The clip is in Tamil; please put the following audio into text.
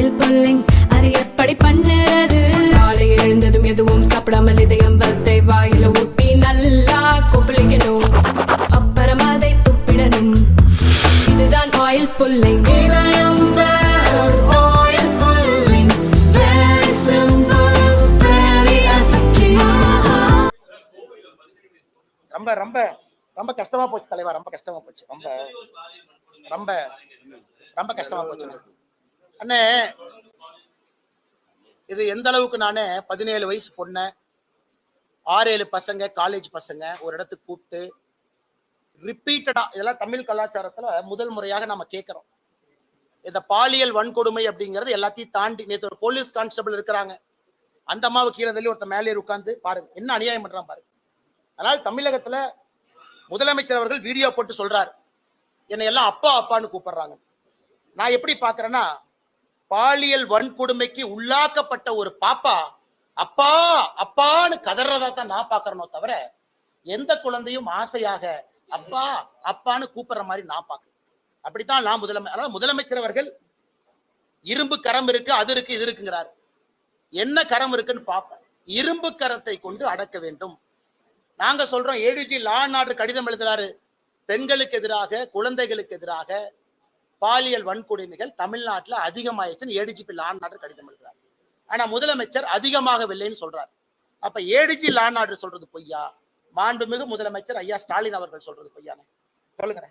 ஆயில் புல்லிங், அது எப்படி பண்ணுறது? காலையில் எழுந்ததும் எதுவும் சாப்பிடாமல் இதயம் வளத்தை வாயில ஊத்தி நல்லா கொப்பளிக்கணும், அப்புறம் அதை துப்பிடணும். இதுதான் ஆயில் புல்லிங். ரொம்ப ரொம்ப ரொம்ப கஷ்டமா போச்சு தலைவா, ரொம்ப கஷ்டமா போச்சு, ரொம்ப ரொம்ப ரொம்ப கஷ்டமா போச்சு அண்ணே. இது எந்த அளவுக்கு நானே 17 வயசு பொண்ண 6-7 பசங்க காலேஜ் பசங்க ஒரு இடத்துக்கு கூப்பிட்டு ரிப்பீட்டடா, இதெல்லாம் தமிழ் கலாச்சாரத்துல முதல் முறையாக நம்ம கேட்கிறோம். இந்த பாலியல் வன்கொடுமை அப்படிங்கிறது எல்லாத்தையும் தாண்டி, நேற்று ஒரு போலீஸ் கான்ஸ்டபிள் இருக்கிறாங்க, அந்த அம்மாவை கீழே தள்ளி ஒருத்த மேலே உட்கார்ந்து பாருங்க என்ன அநியாயம் பண்றான் பாருங்க. அதனால் தமிழகத்துல முதலமைச்சர் அவர்கள் வீடியோ போட்டு சொல்றாரு, என்னை எல்லாம் அப்பா அப்பான்னு கூப்பிடுறாங்க. நான் எப்படி பாக்குறேன்னா, பாலியல் வன்கொடுமைக்கு உள்ளாக்கப்பட்ட ஒரு பாப்பா அப்பா அப்பான்னு கதறதா தான் நான் பாக்குறனோ தவிர, எந்த குழந்தையும் ஆசையாக அப்பா அப்பான்னு கூப்பிடுற மாதிரி நான் பார்க்கிறேன். அப்படித்தான் நான் முதலமைச்சர் அவர்கள் இரும்பு கரம் இருக்கு, அது இருக்கு, இது இருக்குங்கிறாரு. என்ன கரம் இருக்குன்னு பார்ப்பேன். இரும்பு கரத்தை கொண்டு அடக்க வேண்டும். நாங்க சொல்றோம், ஏடிஜி லா அண்ட் ஆர்டர் கடிதம் எழுதுறாரு, பெண்களுக்கு எதிராக குழந்தைகளுக்கு எதிராக பாலியல் வன்கொடுமைகள் தமிழ்நாட்டில் அதிகமாயிடுச்சுன்னு ஏடிஜிபி லா அண்ட் ஆர்டர் கடிதம் எழுதுறாரு. ஆனா முதலமைச்சர் அதிகமாகவில்லைன்னு சொல்றாரு. அப்ப ஏடிஜி லா அண்ட் ஆர்டர் சொல்றது பொய்யா, மாண்புமிகு முதலமைச்சர் ஐயா ஸ்டாலின் அவர்கள் சொல்றது பொய்யானே? சொல்லுங்க.